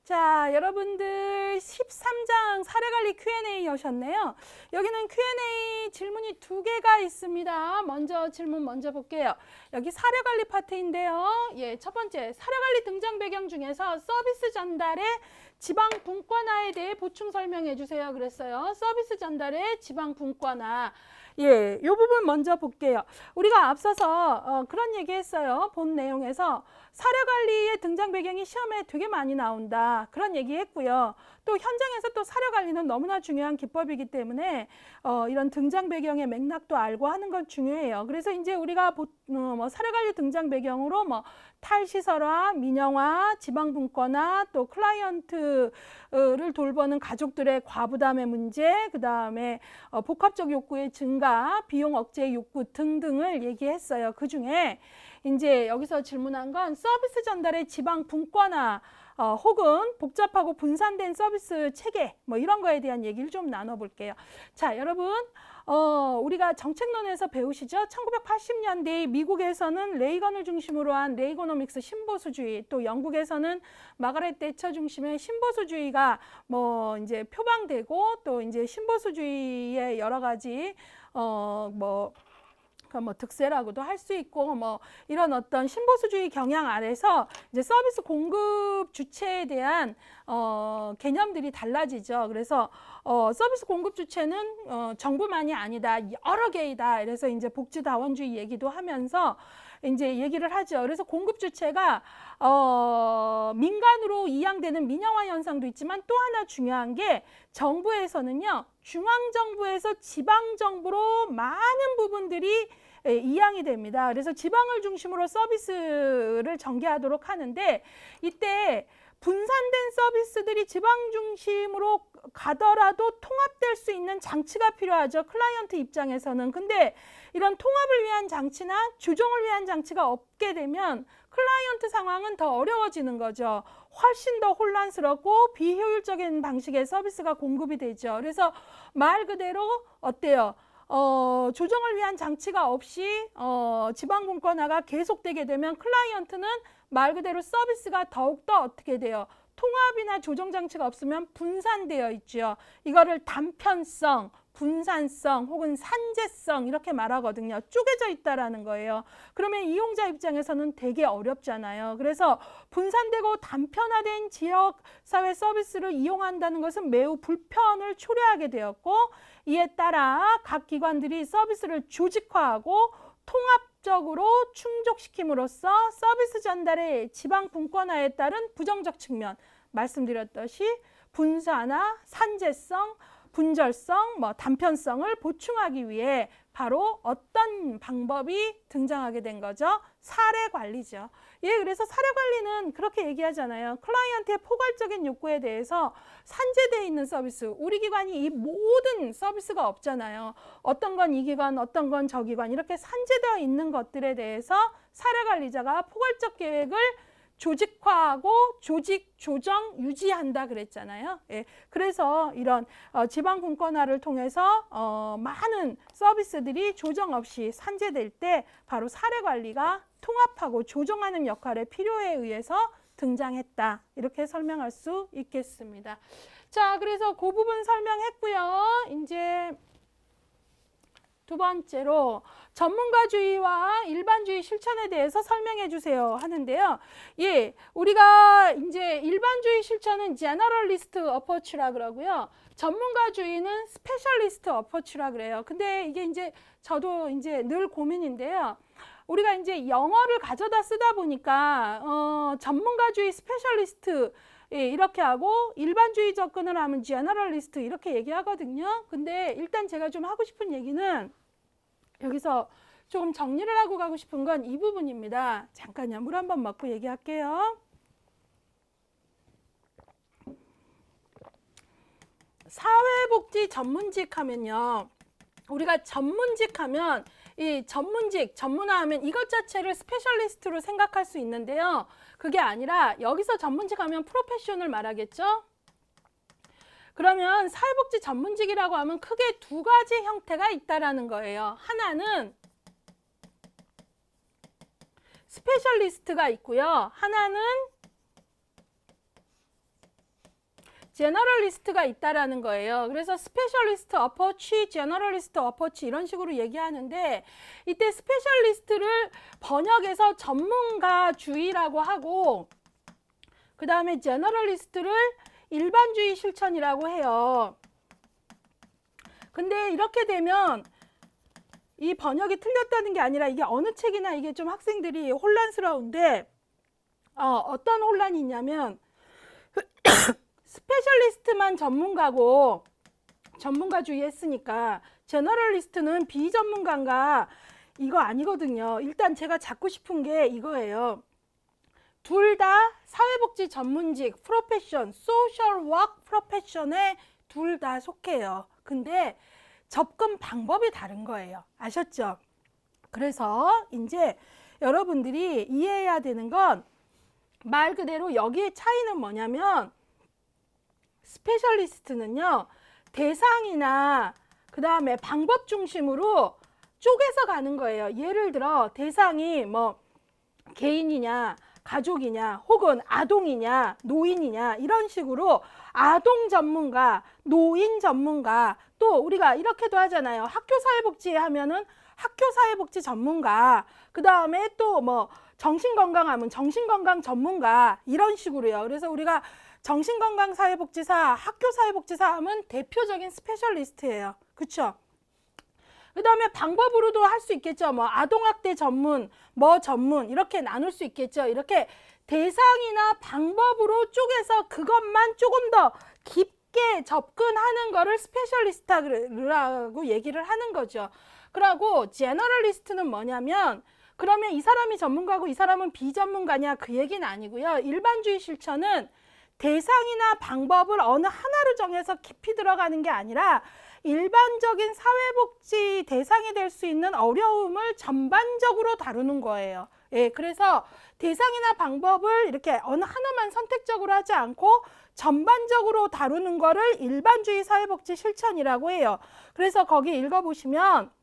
자, 여러분들 13장 사례관리 Q&A 하셨네요. 여기는 Q&A 질문이 2개가 있습니다. 먼저 질문 먼저 볼게요. 여기 사례관리 파트인데요. 예, 첫 번째 사례관리 등장 배경 중에서 서비스 전달의 지방 분권화에 대해 보충 설명해 주세요. 그랬어요. 서비스 전달의 지방 분권화. 예, 요 부분 먼저 볼게요. 우리가 앞서서 그런 얘기 했어요. 본 내용에서 사료관리의 등장 배경이 시험에 되게 많이 나온다. 그런 얘기 했고요. 또 현장에서 또 사료관리는 너무나 중요한 기법이기 때문에 이런 등장 배경의 맥락도 알고 하는 건 중요해요. 그래서 이제 우리가 사료관리 등장 배경으로 뭐 탈시설화, 민영화, 지방분권화, 또 클라이언트를 돌보는 가족들의 과부담의 문제, 그 다음에 복합적 욕구의 증가, 비용 억제 욕구 등등을 얘기했어요. 그 중에 이제 여기서 질문한 건 서비스 전달의 지방 분권화 혹은 복잡하고 분산된 서비스 체계 뭐 이런 거에 대한 얘기를 좀 나눠볼게요. 자, 여러분 우리가 정책론에서 배우시죠? 1980년대 미국에서는 레이건을 중심으로 한 레이거노믹스 신보수주의, 또 영국에서는 마가렛 대처 중심의 신보수주의가 뭐 이제 표방되고, 또 이제 신보수주의의 여러 가지 뭐 득세라고도 할 수 있고, 뭐 이런 어떤 신보수주의 경향 아래서 이제 서비스 공급 주체에 대한 개념들이 달라지죠. 그래서 서비스 공급 주체는 정부만이 아니다, 여러 개이다. 그래서 이제 복지다원주의 얘기도 하면서 이제 얘기를 하죠. 그래서 공급 주체가 민간으로 이양되는 민영화 현상도 있지만, 또 하나 중요한 게 정부에서는요, 중앙정부에서 지방정부로 많은 부분들이 이양이 됩니다. 그래서 지방을 중심으로 서비스를 전개하도록 하는데, 이때 분산된 서비스들이 지방 중심으로 가더라도 통합될 수 있는 장치가 필요하죠. 클라이언트 입장에서는. 근데 이런 통합을 위한 장치나 조정을 위한 장치가 없게 되면 클라이언트 상황은 더 어려워지는 거죠. 훨씬 더 혼란스럽고 비효율적인 방식의 서비스가 공급이 되죠. 그래서 말 그대로 어때요? 조정을 위한 장치가 없이 지방분권화가 계속되게 되면 클라이언트는 말 그대로 서비스가 더욱더 어떻게 돼요? 통합이나 조정 장치가 없으면 분산되어 있죠. 이거를 단편성, 분산성 혹은 산재성 이렇게 말하거든요. 쪼개져 있다라는 거예요. 그러면 이용자 입장에서는 되게 어렵잖아요. 그래서 분산되고 단편화된 지역사회 서비스를 이용한다는 것은 매우 불편을 초래하게 되었고, 이에 따라 각 기관들이 서비스를 조직화하고 통합적으로 충족시킴으로써 서비스 전달의 지방 분권화에 따른 부정적 측면, 말씀드렸듯이 분산화, 산재성, 분절성, 단편성을 보충하기 위해 바로 어떤 방법이 등장하게 된 거죠? 사례 관리죠. 예, 그래서 사례 관리는 그렇게 얘기하잖아요. 클라이언트의 포괄적인 욕구에 대해서 산재되어 있는 서비스, 우리 기관이 이 모든 서비스가 없잖아요. 어떤 건 이 기관, 어떤 건 저 기관, 이렇게 산재되어 있는 것들에 대해서 사례 관리자가 포괄적 계획을 조직화하고 조직, 조정, 유지한다 그랬잖아요. 예, 그래서 이런 지방 분권화를 통해서 많은 서비스들이 조정 없이 산재될 때 바로 사례 관리가 통합하고 조정하는 역할의 필요에 의해서 등장했다. 이렇게 설명할 수 있겠습니다. 자, 그래서 그 부분 설명했고요. 이제 두 번째로 전문가주의와 일반주의 실천에 대해서 설명해 주세요 하는데요. 예, 우리가 이제 일반주의 실천은 제너럴리스트 어프로치라 그러고요. 전문가주의는 스페셜리스트 어프로치라 그래요. 근데 이게 이제 저도 이제 늘 고민인데요. 우리가 이제 영어를 가져다 쓰다 보니까 전문가주의 스페셜리스트 이렇게 하고 일반주의 접근을 하면 제너럴리스트 이렇게 얘기하거든요. 근데 일단 제가 좀 하고 싶은 얘기는 여기서 조금 정리를 하고 가고 싶은 건 이 부분입니다. 잠깐요. 물 한번 먹고 얘기할게요. 사회복지 전문직 하면요. 우리가 전문직 하면 이 전문직, 전문화하면 이것 자체를 스페셜리스트로 생각할 수 있는데요. 그게 아니라 여기서 전문직 하면 프로페셔널 말하겠죠? 그러면 사회복지 전문직이라고 하면 크게 두 가지 형태가 있다라는 거예요. 하나는 스페셜리스트가 있고요. 하나는 제너럴리스트가 있다라는 거예요. 그래서 스페셜리스트 어퍼치, 제너럴리스트 어퍼치 이런 식으로 얘기하는데 이때 스페셜리스트를 번역해서 전문가주의라고 하고 그 다음에 제너럴리스트를 일반주의 실천이라고 해요. 근데 이렇게 되면 이 번역이 틀렸다는 게 아니라 이게 어느 책이나 이게 좀 학생들이 혼란스러운데 어떤 혼란이 있냐면 스페셜리스트만 전문가고 전문가주의 했으니까 제너럴리스트는 비전문가인가 이거 아니거든요. 일단 제가 잡고 싶은 게 이거예요. 둘 다 사회복지 전문직, 프로페션, 소셜 워크 프로페션에 둘 다 속해요. 근데 접근 방법이 다른 거예요. 아셨죠? 그래서 이제 여러분들이 이해해야 되는 건 말 그대로 여기의 차이는 뭐냐면 스페셜리스트는요. 대상이나 그 다음에 방법 중심으로 쪼개서 가는 거예요. 예를 들어 대상이 뭐 개인이냐 가족이냐 혹은 아동이냐 노인이냐 이런 식으로 아동 전문가, 노인 전문가 또 우리가 이렇게도 하잖아요. 학교사회복지 하면은 학교사회복지 전문가 그 다음에 또 뭐 정신건강하면 정신건강 전문가 이런 식으로요. 그래서 우리가 정신건강사회복지사, 학교사회복지사 하면 대표적인 스페셜리스트예요. 그쵸? 그 다음에 방법으로도 할 수 있겠죠. 뭐 아동학대 전문, 뭐 전문 이렇게 나눌 수 있겠죠. 이렇게 대상이나 방법으로 쪼개서 그것만 조금 더 깊게 접근하는 거를 스페셜리스트라고 얘기를 하는 거죠. 그리고 제너럴리스트는 뭐냐면 그러면 이 사람이 전문가고 이 사람은 비전문가냐 그 얘기는 아니고요. 일반주의 실천은 대상이나 방법을 어느 하나로 정해서 깊이 들어가는 게 아니라 일반적인 사회복지 대상이 될 수 있는 어려움을 전반적으로 다루는 거예요. 예, 그래서 대상이나 방법을 이렇게 어느 하나만 선택적으로 하지 않고 전반적으로 다루는 거를 일반주의 사회복지 실천이라고 해요. 그래서 거기 읽어보시면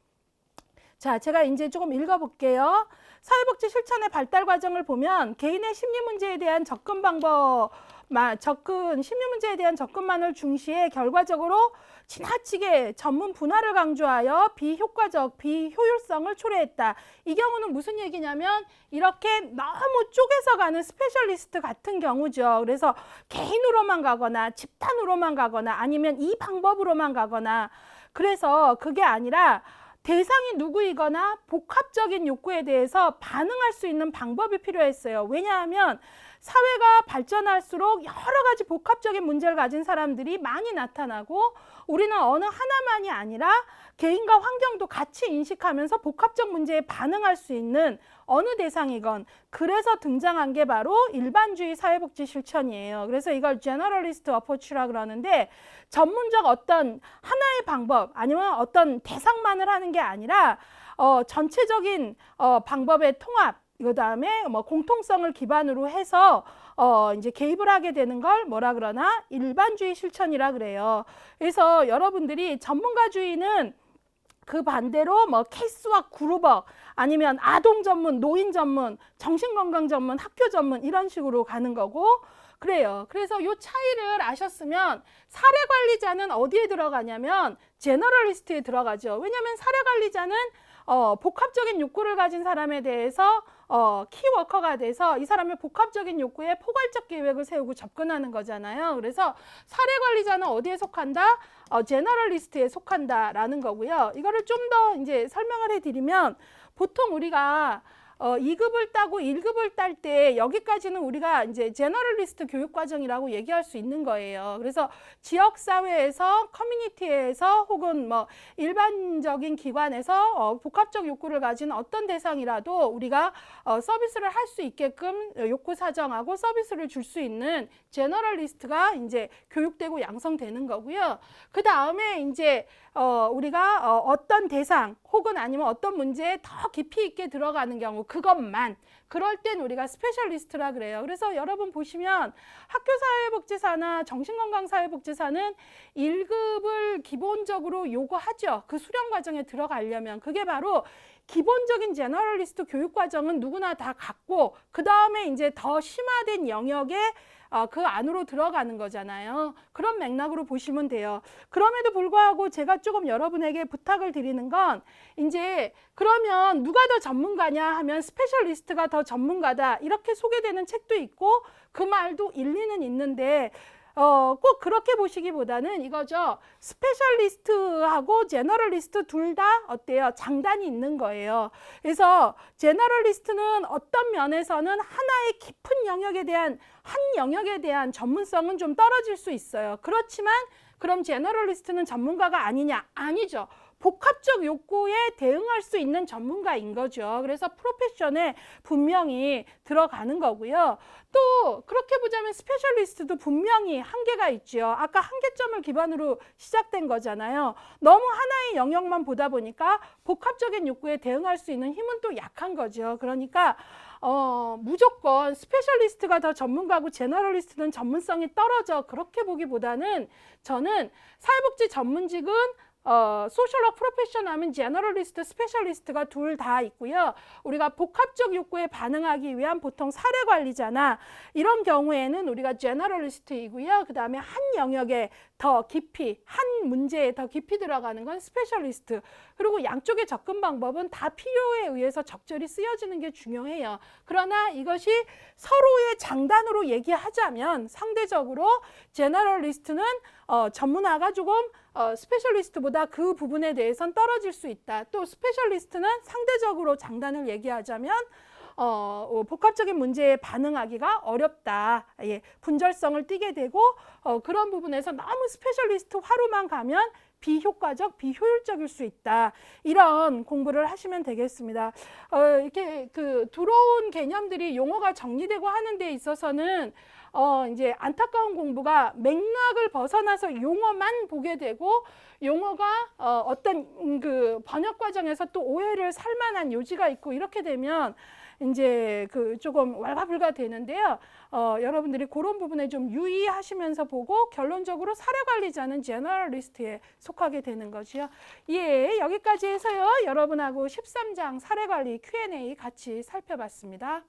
자, 제가 이제 조금 읽어볼게요. 사회복지 실천의 발달 과정을 보면 개인의 심리 문제에 대한 접근 방법, 심리 문제에 대한 접근만을 중시해 결과적으로 지나치게 전문 분화를 강조하여 비효과적, 비효율성을 초래했다. 이 경우는 무슨 얘기냐면 이렇게 너무 쪼개서 가는 스페셜리스트 같은 경우죠. 그래서 개인으로만 가거나 집단으로만 가거나 아니면 이 방법으로만 가거나 그래서 그게 아니라 대상이 누구이거나 복합적인 욕구에 대해서 반응할 수 있는 방법이 필요했어요. 왜냐하면 사회가 발전할수록 여러 가지 복합적인 문제를 가진 사람들이 많이 나타나고 우리는 어느 하나만이 아니라 개인과 환경도 같이 인식하면서 복합적 문제에 반응할 수 있는 어느 대상이건 그래서 등장한 게 바로 일반주의 사회복지 실천이에요. 그래서 이걸 제너럴리스트 어포치라 그러는데 전문적 어떤 하나의 방법 아니면 어떤 대상만을 하는 게 아니라 전체적인 방법의 통합 그 다음에 뭐 공통성을 기반으로 해서 이제 개입을 하게 되는 걸 뭐라 그러나 일반주의 실천이라 그래요. 그래서 여러분들이 전문가주의는 그 반대로 뭐 케이스워크 그룹워크 아니면 아동 전문, 노인 전문, 정신건강 전문, 학교 전문 이런 식으로 가는 거고 그래요. 그래서 이 차이를 아셨으면 사례관리자는 어디에 들어가냐면 제너럴리스트에 들어가죠. 왜냐하면 사례관리자는 복합적인 욕구를 가진 사람에 대해서 키워커가 돼서 이 사람의 복합적인 욕구에 포괄적 계획을 세우고 접근하는 거잖아요. 그래서 사례관리자는 어디에 속한다? 제너럴리스트에 속한다라는 거고요. 이거를 좀 더 이제 설명을 해드리면 보통 우리가 2급을 따고 1급을 딸 때 여기까지는 우리가 이제 제너럴리스트 교육과정이라고 얘기할 수 있는 거예요. 그래서 지역사회에서 커뮤니티에서 혹은 뭐 일반적인 기관에서 복합적 욕구를 가진 어떤 대상이라도 우리가 서비스를 할 수 있게끔 욕구 사정하고 서비스를 줄 수 있는 제너럴리스트가 이제 교육되고 양성되는 거고요. 그 다음에 이제 우리가 어떤 대상 혹은 아니면 어떤 문제에 더 깊이 있게 들어가는 경우 그것만 그럴 땐 우리가 스페셜리스트라 그래요. 그래서 여러분 보시면 학교사회복지사나 정신건강사회복지사는 1급을 기본적으로 요구하죠. 그 수련 과정에 들어가려면 그게 바로 기본적인 제너럴리스트 교육과정은 누구나 다 갖고 그 다음에 이제 더 심화된 영역에 그 안으로 들어가는 거잖아요. 그런 맥락으로 보시면 돼요. 그럼에도 불구하고 제가 조금 여러분에게 부탁을 드리는 건 이제 그러면 누가 더 전문가냐 하면 스페셜리스트가 더 전문가다 이렇게 소개되는 책도 있고 그 말도 일리는 있는데 꼭 그렇게 보시기보다는 이거죠. 스페셜리스트하고 제너럴리스트 둘 다 어때요? 장단이 있는 거예요. 그래서 제너럴리스트는 어떤 면에서는 하나의 깊은 영역에 대한 한 영역에 대한 전문성은 좀 떨어질 수 있어요. 그렇지만 그럼 제너럴리스트는 전문가가 아니냐? 아니죠. 복합적 욕구에 대응할 수 있는 전문가인 거죠. 그래서 프로페션에 분명히 들어가는 거고요. 또 그렇게 보자면 스페셜리스트도 분명히 한계가 있죠. 아까 한계점을 기반으로 시작된 거잖아요. 너무 하나의 영역만 보다 보니까 복합적인 욕구에 대응할 수 있는 힘은 또 약한 거죠. 그러니까 무조건 스페셜리스트가 더 전문가고 제너럴리스트는 전문성이 떨어져 그렇게 보기보다는 저는 사회복지 전문직은 소셜워크 프로페셔널 하면 제너럴리스트, 스페셜리스트가 둘 다 있고요. 우리가 복합적 욕구에 반응하기 위한 보통 사례 관리자나 이런 경우에는 우리가 제너럴리스트이고요. 그 다음에 한 영역에 더 깊이, 한 문제에 더 깊이 들어가는 건 스페셜리스트. 그리고 양쪽의 접근 방법은 다 필요에 의해서 적절히 쓰여지는 게 중요해요. 그러나 이것이 서로의 장단으로 얘기하자면 상대적으로 제너럴리스트는 전문화가 조금 스페셜리스트보다 그 부분에 대해서는 떨어질 수 있다. 또 스페셜리스트는 상대적으로 장단을 얘기하자면 복합적인 문제에 반응하기가 어렵다. 예, 분절성을 띠게 되고 그런 부분에서 너무 스페셜리스트화로만 가면 비효과적, 비효율적일 수 있다. 이런 공부를 하시면 되겠습니다. 이렇게 들어온 개념들이 용어가 정리되고 하는 데 있어서는 이제 안타까운 공부가 맥락을 벗어나서 용어만 보게 되고 용어가 어떤 그 번역 과정에서 또 오해를 살 만한 요지가 있고 이렇게 되면 이제 조금 왈가불가 되는데요. 여러분들이 그런 부분에 좀 유의하시면서 보고 결론적으로 사례 관리자는 제너럴리스트에 속하게 되는 거지요. 예, 여기까지 해서요. 여러분하고 13장 사례 관리 Q&A 같이 살펴봤습니다.